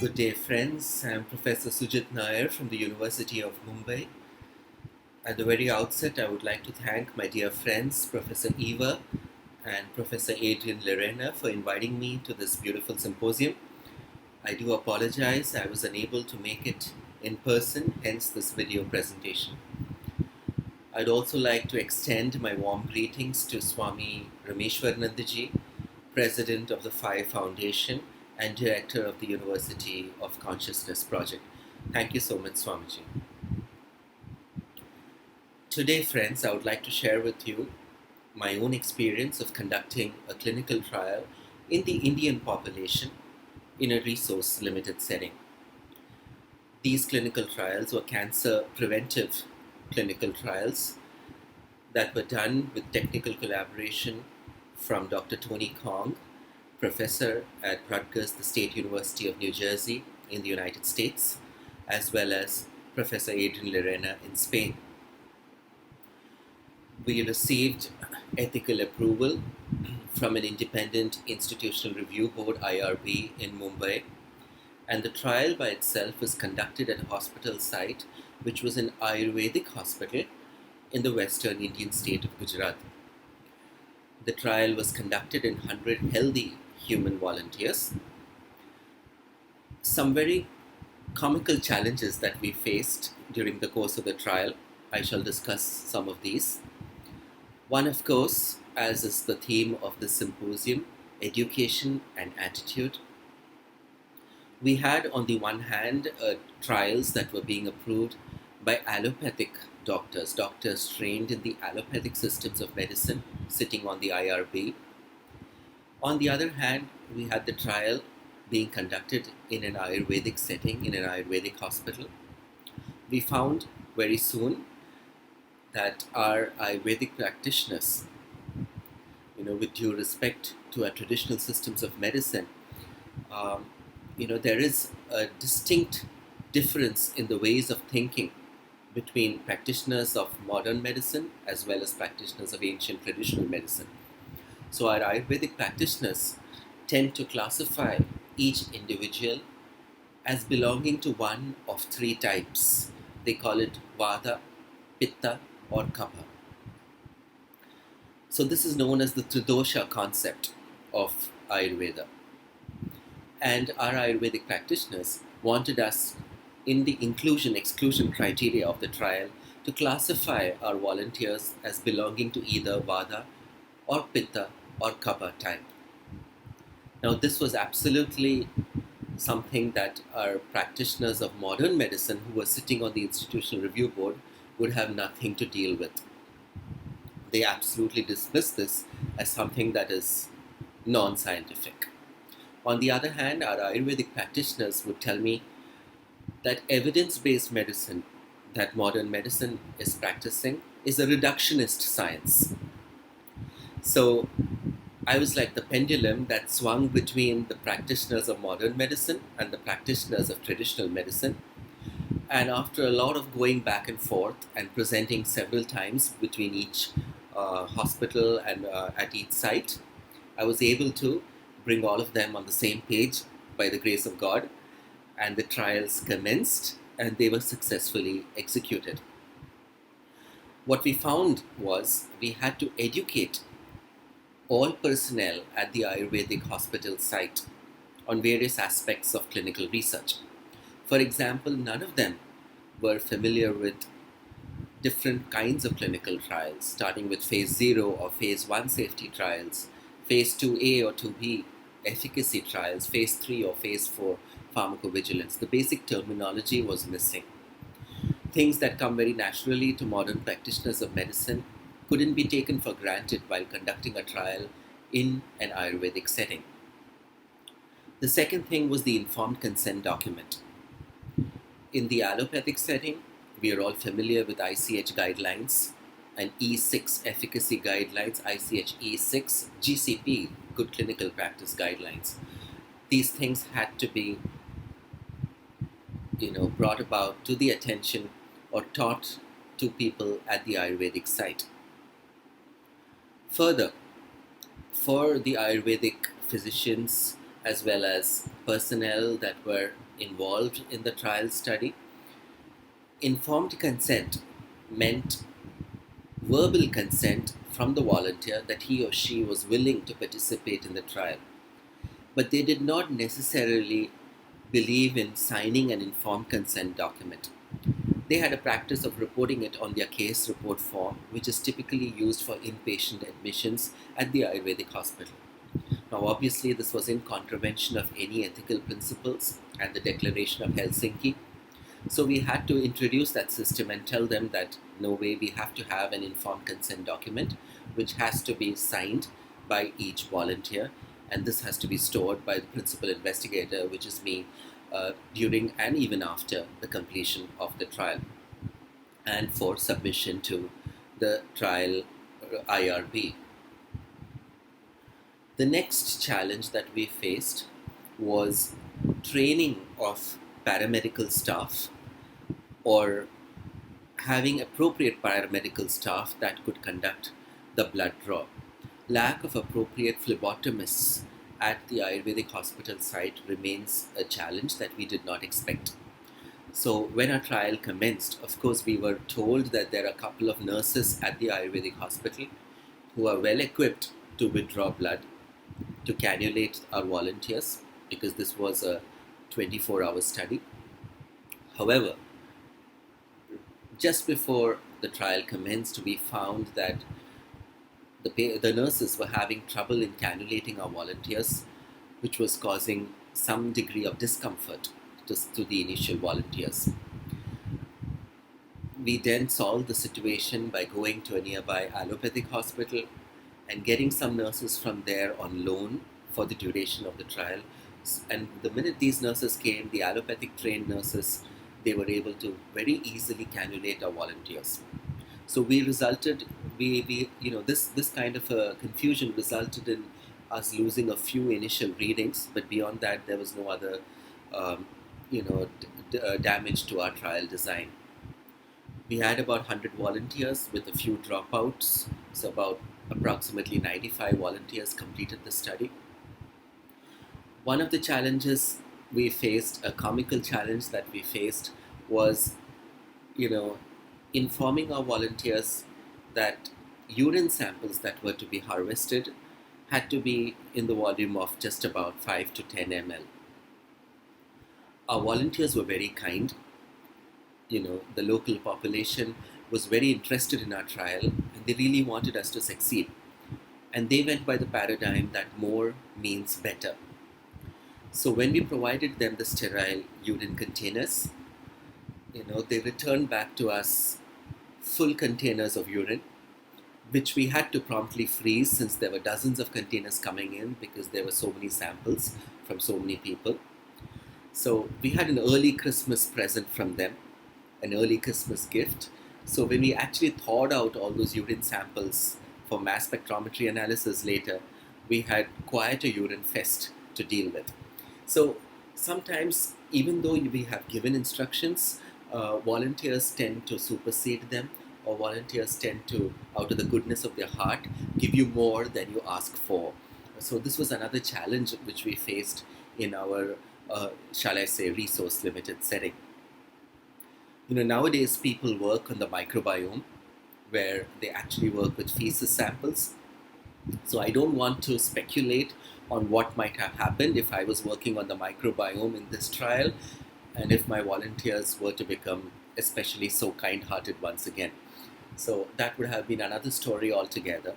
Good day, friends. I'm Professor Sujit Nair from the University of Mumbai. At the very outset, I would like to thank my dear friends, Professor Eva and Professor Adrian Lerena, for inviting me to this beautiful symposium. I do apologize, I was unable to make it in person, hence this video presentation. I'd also like to extend my warm greetings to Swami Rameshwaranandaji, President of the Phi Foundation and Director of the University of Consciousness Project. Thank you so much, Swamiji. Today, friends, I would like to share with you my own experience of conducting a clinical trial in the Indian population in a resource-limited setting. These clinical trials were cancer preventive clinical trials that were done with technical collaboration from Dr. Tony Kong, professor at Rutgers, the State University of New Jersey in the United States, as well as Professor Adrian Lerena in Spain. We received ethical approval from an independent institutional review board, IRB, in Mumbai, and the trial by itself was conducted at a hospital site, which was an Ayurvedic hospital in the western Indian state of Gujarat. The trial was conducted in 100 healthy human volunteers. Some very comical challenges that we faced during the course of the trial. I shall discuss some of these. One, of course, as is the theme of the symposium, education and attitude. We had, on the one hand, trials that were being approved by allopathic doctors trained in the allopathic systems of medicine, sitting on the IRB. On the other hand, we had the trial being conducted in an Ayurvedic setting, in an Ayurvedic hospital. We found very soon that our Ayurvedic practitioners, with due respect to our traditional systems of medicine, there is a distinct difference in the ways of thinking between practitioners of modern medicine as well as practitioners of ancient traditional medicine. So our Ayurvedic practitioners tend to classify each individual as belonging to one of three types. They call it Vata, Pitta, or Kapha. So this is known as the Tridosha concept of Ayurveda. And our Ayurvedic practitioners wanted us, in the inclusion-exclusion criteria of the trial, to classify our volunteers as belonging to either Vata or Pitta or Kapha type. Now, this was absolutely something that our practitioners of modern medicine who were sitting on the institutional review board would have nothing to deal with. They absolutely dismissed this as something that is non-scientific. On the other hand, our Ayurvedic practitioners would tell me that evidence-based medicine that modern medicine is practicing is a reductionist science. So I was like the pendulum that swung between the practitioners of modern medicine and the practitioners of traditional medicine. And after a lot of going back and forth and presenting several times between each hospital and at each site, I was able to bring all of them on the same page by the grace of God, and the trials commenced and they were successfully executed. What we found was we had to educate all personnel at the Ayurvedic hospital site on various aspects of clinical research. For example, none of them were familiar with different kinds of clinical trials, starting with phase 0 or phase 1 safety trials, phase 2A or 2B efficacy trials, phase 3 or phase 4 pharmacovigilance. The basic terminology was missing. Things that come very naturally to modern practitioners of medicine couldn't be taken for granted while conducting a trial in an Ayurvedic setting. The second thing was the informed consent document. In the allopathic setting, we are all familiar with ICH guidelines and E6 efficacy guidelines, ICH E6, GCP, good clinical practice guidelines. These things had to be brought about to the attention or taught to people at the Ayurvedic site. Further, for the Ayurvedic physicians as well as personnel that were involved in the trial study. Informed consent meant verbal consent from the volunteer that he or she was willing to participate in the trial. But they did not necessarily believe in signing an informed consent document. They had a practice of reporting it on their case report form, which is typically used for inpatient admissions at the Ayurvedic hospital. Now, obviously, this was in contravention of any ethical principles and the Declaration of Helsinki. So we had to introduce that system and tell them that no way, we have to have an informed consent document, which has to be signed by each volunteer, and this has to be stored by the principal investigator, which is me, during and even after the completion of the trial, and for submission to the trial IRB. The next challenge that we faced was training of paramedical staff, or having appropriate paramedical staff that could conduct the blood draw. Lack of appropriate phlebotomists at the Ayurvedic hospital site remains a challenge that we did not expect. So when our trial commenced, of course, we were told that there are a couple of nurses at the Ayurvedic hospital who are well equipped to withdraw blood, to cannulate our volunteers, because this was a 24-hour study. However, just before the trial commenced, we found that the nurses were having trouble in cannulating our volunteers, which was causing some degree of discomfort to the initial volunteers. We then solved the situation by going to a nearby allopathic hospital and getting some nurses from there on loan for the duration of the trial. And the minute these nurses came, the allopathic trained nurses, they were able to very easily cannulate our volunteers. So this kind of a confusion resulted in us losing a few initial readings, but beyond that, there was no other, damage to our trial design. We had about 100 volunteers with a few dropouts, so about approximately 95 volunteers completed the study. One of the challenges we faced, a comical challenge that we faced, was, informing our volunteers that urine samples that were to be harvested had to be in the volume of just about 5 to 10 ml. Our volunteers were very kind. The local population was very interested in our trial, and they really wanted us to succeed. And they went by the paradigm that more means better. So when we provided them the sterile urine containers, they returned back to us full containers of urine, which we had to promptly freeze since there were dozens of containers coming in because there were so many samples from so many people. So we had an early Christmas present from them, an early Christmas gift. So when we actually thawed out all those urine samples for mass spectrometry analysis later, we had quite a urine fest to deal with. So sometimes, even though we have given instructions, volunteers tend to supersede them, or volunteers tend to, out of the goodness of their heart, give you more than you ask for. So this was another challenge which we faced in our, resource limited setting. Nowadays people work on the microbiome, where they actually work with feces samples. So I don't want to speculate on what might have happened if I was working on the microbiome in this trial, and if my volunteers were to become especially so kind-hearted once again. So that would have been another story altogether.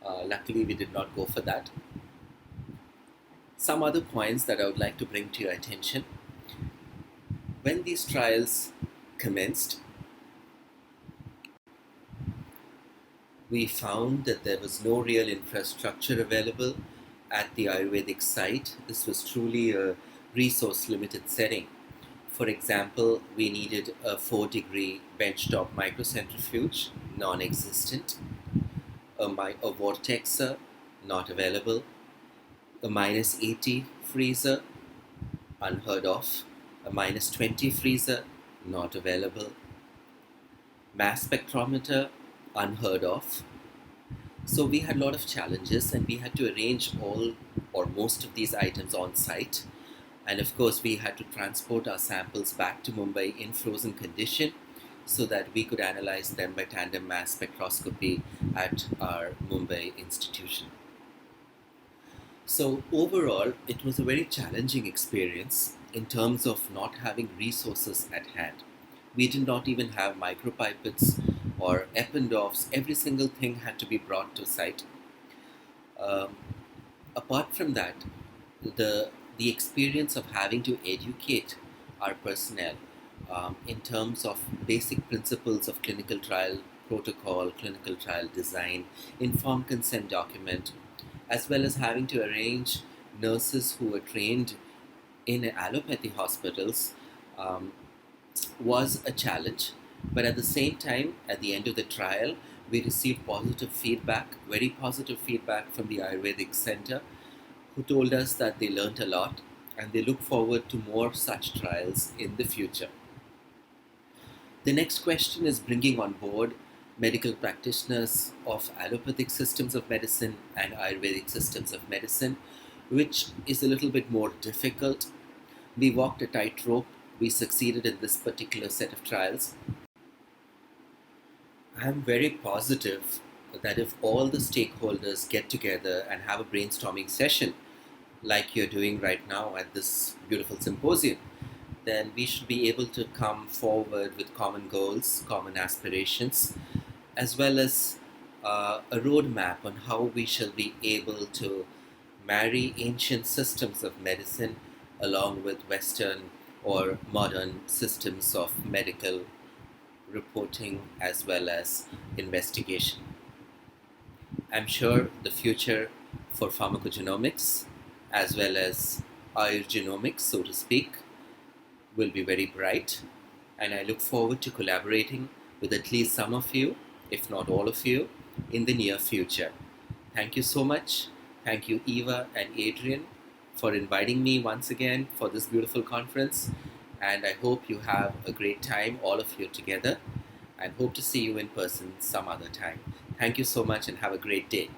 Luckily, we did not go for that. Some other points that I would like to bring to your attention. When these trials commenced, we found that there was no real infrastructure available at the Ayurvedic site. This was truly a resource-limited setting. For example, we needed a 4-degree benchtop microcentrifuge, non-existent, a vortexer, not available, a -80 freezer, unheard of, a -20 freezer, not available, mass spectrometer, unheard of. So we had a lot of challenges, and we had to arrange all or most of these items on site. And of course, we had to transport our samples back to Mumbai in frozen condition so that we could analyze them by tandem mass spectroscopy at our Mumbai institution. So overall, it was a very challenging experience in terms of not having resources at hand. We did not even have micropipettes or Eppendorfs. Every single thing had to be brought to site. Um, Apart from that, the experience of having to educate our personnel in terms of basic principles of clinical trial protocol, clinical trial design, informed consent document, as well as having to arrange nurses who were trained in allopathy hospitals um, was a challenge. But at the same time, at the end of the trial, we received positive feedback, very positive feedback from the Ayurvedic Center, who told us that they learned a lot and they look forward to more such trials in the future. The next question is bringing on board medical practitioners of allopathic systems of medicine and Ayurvedic systems of medicine, which is a little bit more difficult. We walked a tightrope. We succeeded in this particular set of trials. I'm very positive that if all the stakeholders get together and have a brainstorming session, like you're doing right now at this beautiful symposium, then we should be able to come forward with common goals, common aspirations, as well as a roadmap on how we shall be able to marry ancient systems of medicine along with Western or modern systems of medical reporting as well as investigation. I'm sure the future for pharmacogenomics as well as Ayurgenomics, so to speak, will be very bright, and I look forward to collaborating with at least some of you, if not all of you, in the near future. Thank you so much. Thank you, Eva and Adrian, for inviting me once again for this beautiful conference, and I hope you have a great time, all of you together, and hope to see you in person some other time. Thank you so much and have a great day.